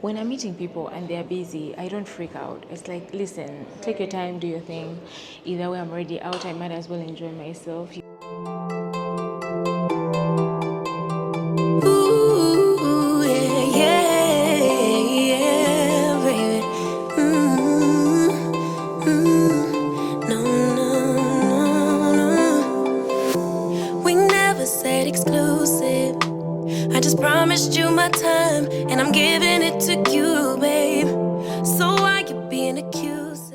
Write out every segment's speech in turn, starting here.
When I'm meeting people and they're busy, I don't freak out. It's like, listen, take your time, do your thing. Either way, I'm already out, I might as well enjoy myself. Ooh, yeah, yeah, yeah, baby. No, no. We never said exclusive. I just promised you my time, and I'm giving it to you, babe. So why you being accused?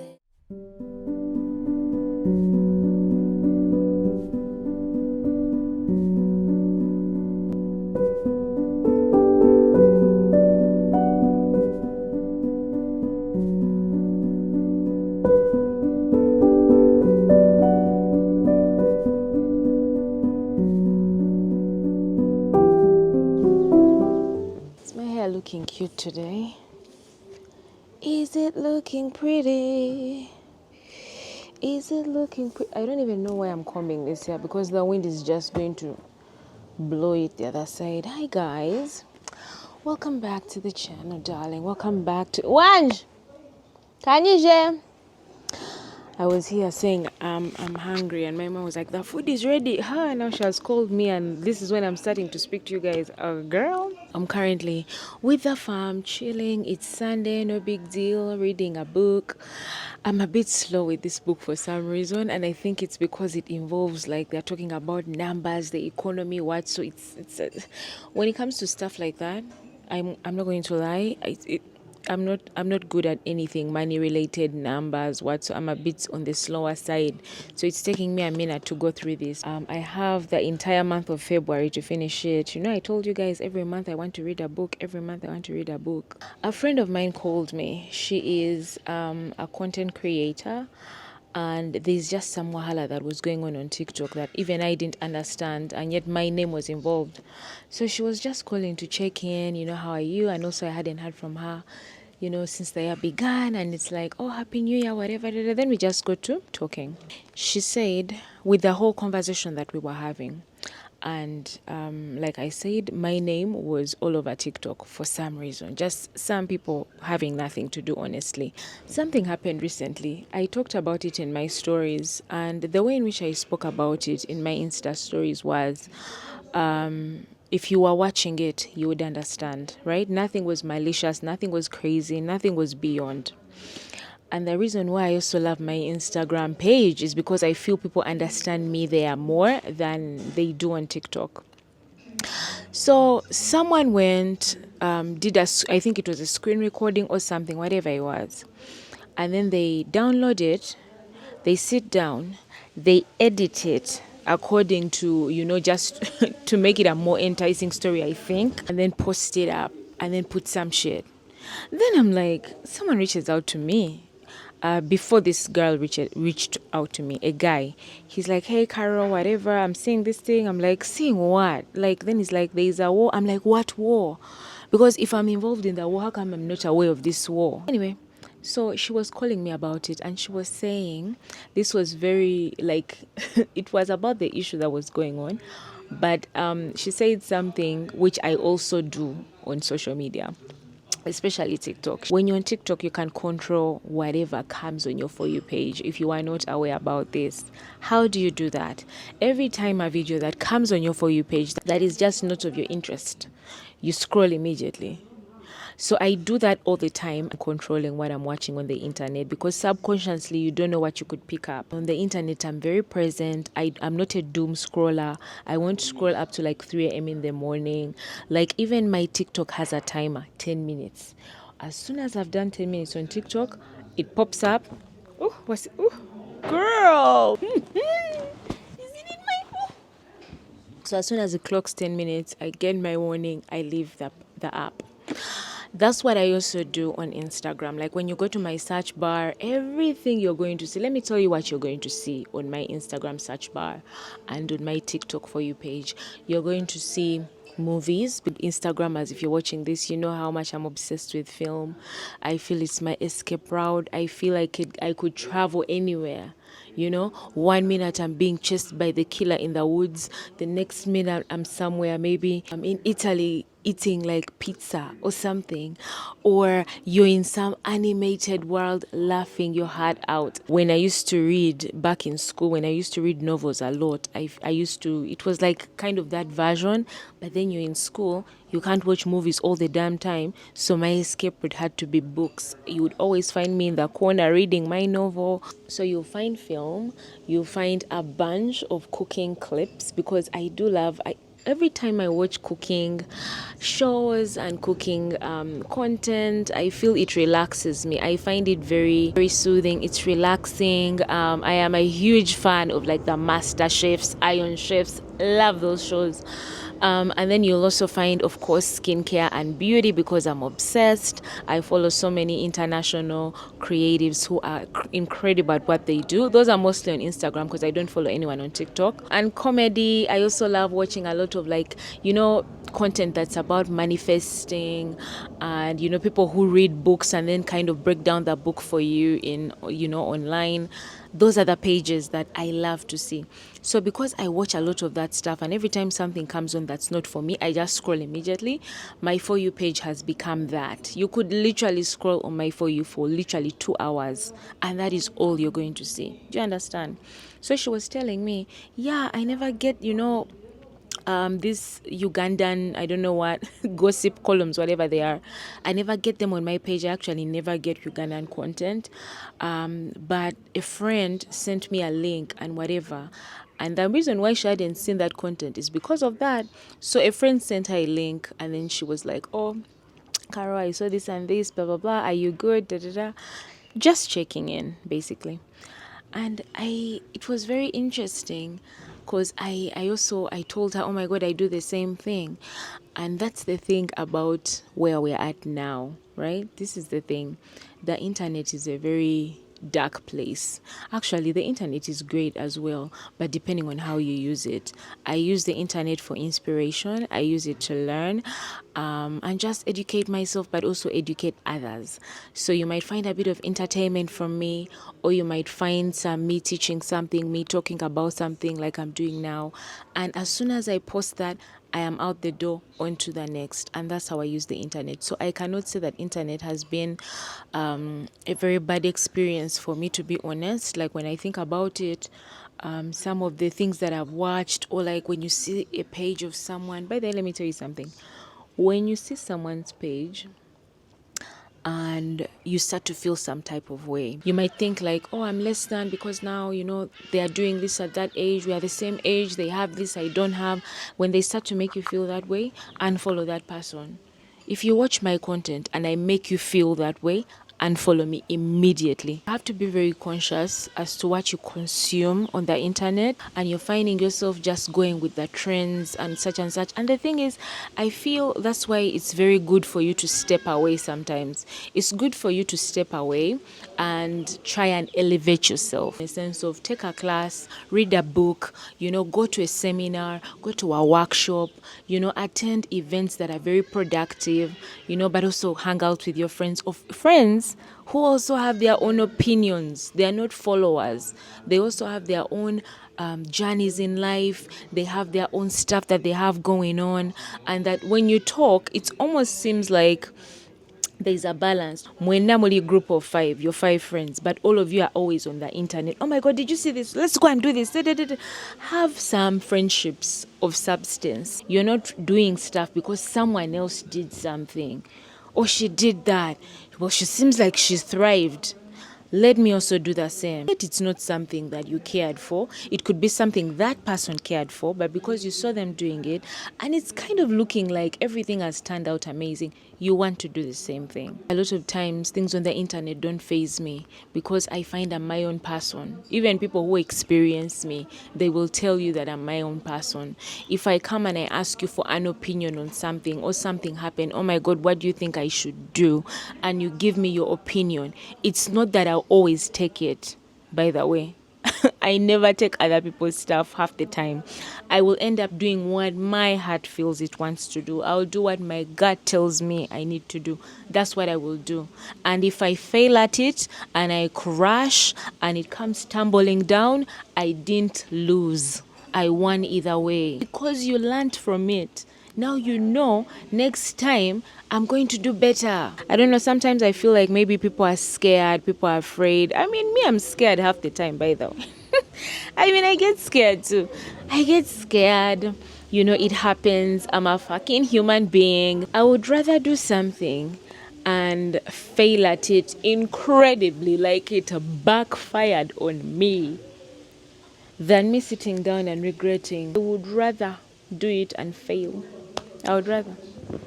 Is my hair looking cute today? Is it looking pretty? Is it looking pretty? I don't even know why I'm combing this hair because the wind is just going to blow it the other side. Hi guys. Welcome back to the channel, darling. Welcome back to Wanj. Can you share? I was here saying I'm hungry, and my mom was like, the food is ready. Now she has called me, and this is when I'm starting to speak to you guys. Girl, I'm currently with the farm, chilling. It's Sunday, no big deal, reading a book. I'm a bit slow with this book for some reason, and I think it's because it involves, like, they're talking about numbers, the economy, what. So when it comes to stuff like that, I'm not going to lie. I'm not good at anything money related, numbers, what. So I'm a bit on the slower side. So it's taking me a minute to go through this. I have the entire month of February to finish it. You know, I told you guys every month I want to read a book. Every month I want to read a book. A friend of mine called me. She is a content creator. And there's just some wahala that was going on TikTok that even I didn't understand, and yet my name was involved. So she was just calling to check in, how are you? And also I hadn't heard from her, since the year began, and it's like, oh, happy new year, whatever. Then we just got to talking. She said, with the whole conversation that we were having, and like I said, my name was all over TikTok for some reason. Just some people having nothing to do, honestly. Something happened recently. I talked about it in my stories, and the way in which I spoke about it in my Insta stories was, if you were watching it, you would understand, right? Nothing was malicious, nothing was crazy, nothing was beyond. And the reason why I also love my Instagram page is because I feel people understand me there more than they do on TikTok. So someone went, I think it was a screen recording or something, whatever it was. And then they download it, they sit down, they edit it according to, just to make it a more enticing story, I think, and then post it up and then put some shit. Then I'm like, someone reaches out to me. Before this girl reached out to me, a guy, he's like, hey, Carol, whatever, I'm seeing this thing. I'm like, seeing what? Like, then he's like, there's a war. I'm like, what war? Because if I'm involved in the war, how come I'm not aware of this war? Anyway, so she was calling me about it, and she was saying this was very, like, it was about the issue that was going on. But she said something which I also do on social media, especially TikTok. When you're on TikTok, you can control whatever comes on your For You page if you are not aware about this. How do you do that? Every time a video that comes on your For You page that is just not of your interest, you scroll immediately. So I do that all the time, controlling what I'm watching on the internet, because subconsciously you don't know what you could pick up. On the internet, I'm very present. I'm not a doom scroller. I won't scroll up to like 3 a.m. in the morning. Like, even my TikTok has a timer, 10 minutes. As soon as I've done 10 minutes on TikTok, it pops up. Oh, what's it? Oh, girl! So as soon as it clocks 10 minutes, I get my warning, I leave the app. That's what I also do on Instagram. Like, when you go to my search bar, everything you're going to see, let me tell you what you're going to see on my Instagram search bar and on my TikTok For You page. You're going to see movies. Instagram, as if you're watching this, you know how much I'm obsessed with film. I feel it's my escape route. I feel like I could travel anywhere. 1 minute I'm being chased by the killer in the woods. The next minute I'm somewhere, maybe I'm in Italy, eating like pizza or something, or you're in some animated world laughing your heart out. When I used to read back in school, when I used to read novels a lot, I used to, it was like kind of that version, but then you're in school, you can't watch movies all the damn time, so my escape route had to be books. You would always find me in the corner reading my novel. So you'll find film, you'll find a bunch of cooking clips, because I do love, every time I watch cooking shows and cooking content, I feel it relaxes me. I find it very, very soothing. It's relaxing. I am a huge fan of like the Master Chefs, Iron Chefs. Love those shows. And then you'll also find, of course, skincare and beauty, because I'm obsessed. I follow so many international creatives who are incredible at what they do. Those are mostly on Instagram, because I don't follow anyone on TikTok. And comedy, I also love watching a lot of like, content that's about manifesting, and people who read books and then kind of break down the book for you in online. Those are the pages that I love to see. So because I watch a lot of that stuff, and every time something comes on that's not for me, I just scroll immediately. My For You page has become that. You could literally scroll on my For You for literally 2 hours, and that is all you're going to see. Do you understand? So she was telling me, yeah, I never get, this Ugandan, I don't know what, gossip columns, whatever they are. I never get them on my page. I actually never get Ugandan content. But a friend sent me a link and whatever. And the reason why she hadn't seen that content is because of that. So a friend sent her a link, and then she was like, oh, Carol, I saw this and this, blah, blah, blah. Are you good? Da, da, da. Just checking in, basically. And it was very interesting, because I told her, oh my God, I do the same thing. And that's the thing about where we're at now, right? This is the thing. The internet is a very dark place. Actually, the internet is great as well, but depending on how you use it. I use the internet for inspiration. I use it to learn, and just educate myself, but also educate others. So you might find a bit of entertainment from me, or you might find some me teaching something, me talking about something like I'm doing now. And as soon as I post that, I am out the door onto the next. And that's how I use the internet. So I cannot say that internet has been a very bad experience for me, to be honest. Like when I think about it, some of the things that I've watched, or like when you see a page of someone, by the way, let me tell you something. When you see someone's page and you start to feel some type of way, you might think like, oh, I'm less than, because now, they are doing this at that age, we are the same age, they have this, I don't have. When they start to make you feel that way, unfollow that person. If you watch my content and I make you feel that way, unfollow me immediately. You have to be very conscious as to what you consume on the internet, and you're finding yourself just going with the trends and such and such. And the thing is, I feel that's why it's very good for you to step away sometimes. It's good for you to step away and try and elevate yourself, in a sense of take a class, read a book, go to a seminar, go to a workshop, attend events that are very productive, but also hang out with your friends, of friends who also have their own opinions. They are not followers. They also have their own journeys in life. They have their own stuff that they have going on. And that when you talk, it almost seems like there's a balance. Mwenda muli group of 5, you're 5 friends, but all of you are always on the internet. Oh my God, did you see this? Let's go and do this. Have some friendships of substance. You're not doing stuff because someone else did something. Or she did that. Well, she seems like she thrived. Let me also do the same. It's not something that you cared for. It could be something that person cared for, but because you saw them doing it, and it's kind of looking like everything has turned out amazing, you want to do the same thing. A lot of times, things on the internet don't faze me, because I find I'm my own person. Even people who experience me, they will tell you that I'm my own person. If I come and I ask you for an opinion on something, or something happened, oh my God, what do you think I should do? And you give me your opinion. It's not that I'll always take it, by the way. I never take other people's stuff half the time. I will end up doing what my heart feels it wants to do. I'll do what my gut tells me I need to do. That's what I will do. And if I fail at it and I crash and it comes tumbling down, I didn't lose. I won either way. Because you learned from it. Now you know next time I'm going to do better. I don't know, sometimes I feel like maybe people are scared, people are afraid. I mean, me, I'm scared half the time, by the way. I mean, I get scared too. I get scared. You know, it happens. I'm a fucking human being. I would rather do something and fail at it incredibly, like it backfired on me, than me sitting down and regretting. I would rather do it and fail. I would rather.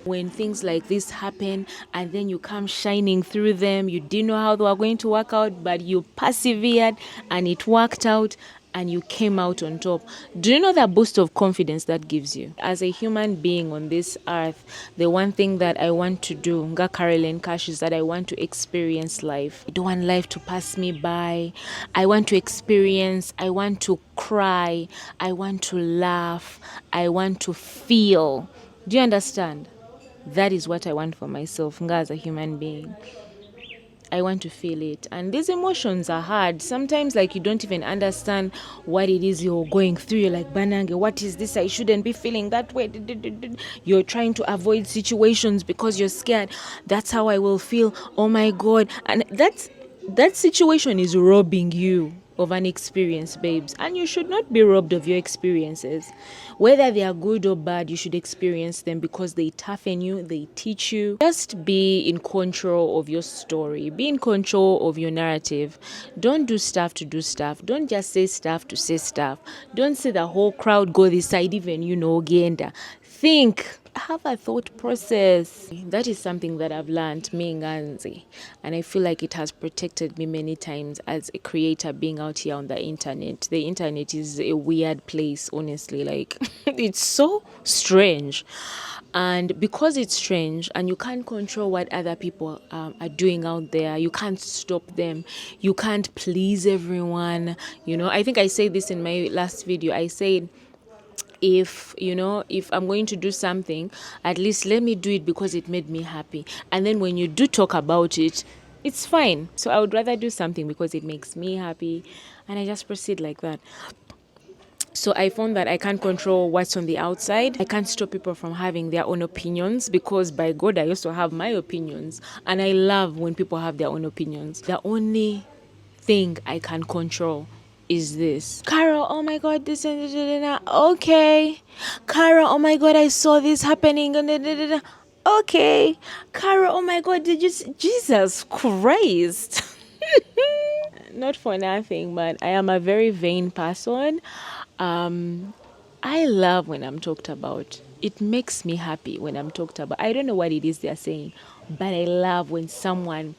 When things like this happen and then you come shining through them, you didn't know how they were going to work out, but you persevered and it worked out and you came out on top. Do you know that boost of confidence that gives you? As a human being on this earth, the one thing that I want to do, Nga Carolyn Cash, is that I want to experience life. I don't want life to pass me by. I want to experience, I want to cry, I want to laugh, I want to feel. Do you understand? That is what I want for myself, Nga, as a human being. I want to feel it. And these emotions are hard. Sometimes, like, you don't even understand what it is you're going through. You're like, Banange, what is this? I shouldn't be feeling that way. You're trying to avoid situations because you're scared. That's how I will feel. Oh my God. And that situation is robbing you of an experience, babes. And you should not be robbed of your experiences. Whether they are good or bad, you should experience them because they toughen you, they teach you. Just be in control of your story. Be in control of your narrative. Don't do stuff to do stuff. Don't just say stuff to say stuff. Don't say the whole crowd go this side, even, Genda. Think. Have a thought process. That is something that I've learned, me Nganzi, and I feel like it has protected me many times as a creator being out here on the internet. The internet is a weird place, honestly. Like, it's so strange. And because it's strange and you can't control what other people are doing out there, you can't stop them. You can't please everyone. I think I said this in my last video. I said, if I'm going to do something, at least let me do it because it made me happy, and then when you do talk about it, it's fine. So I would rather do something because it makes me happy, and I just proceed like that. So I found that I can't control what's on the outside. I can't stop people from having their own opinions because, by God, I also have my opinions, and I love when people have their own opinions. The only thing I can control is this. Carol, oh my God, this and okay. Carol, oh my God, I saw this happening. Okay. Carol, oh my God, did you see? Jesus Christ. Not for nothing, but I am a very vain person. I love when I'm talked about. It makes me happy when I'm talked about. I don't know what it is they're saying, but I love when someone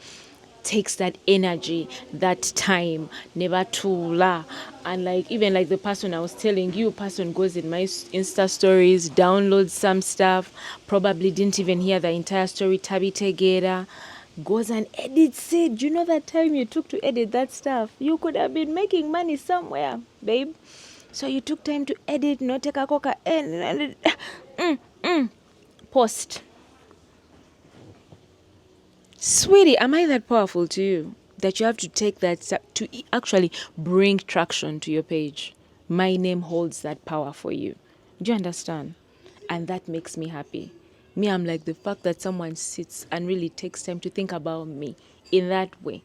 takes that energy, that time, never to la. And like, even like the person I was telling you, person goes in my Insta stories, downloads some stuff, probably didn't even hear the entire story, Tabi Tegera, goes and edits it. Do you know that time you took to edit that stuff? You could have been making money somewhere, babe. So you took time to edit, not take a coca, and post. Sweetie, am I that powerful to you that you have to take that step to actually bring traction to your page? My name holds that power for you. Do you understand? And that makes me happy. Me, I'm like, the fact that someone sits and really takes time to think about me in that way.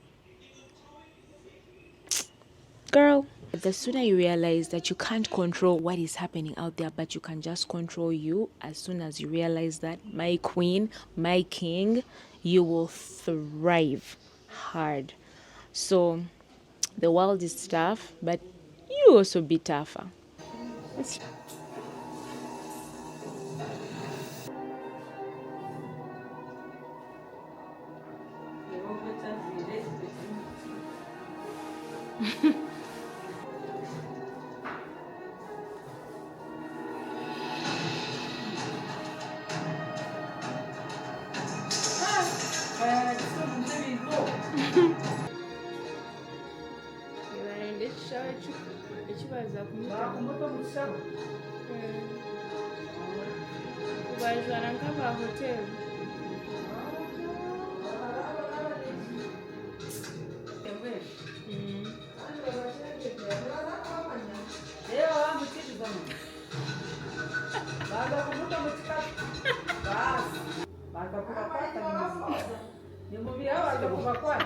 Girl, the sooner you realize that you can't control what is happening out there, but you can just control you, as soon as you realize that, my queen, my king, you will thrive hard. So the world is tough, but you also be tougher. Dawa za kuva kwani?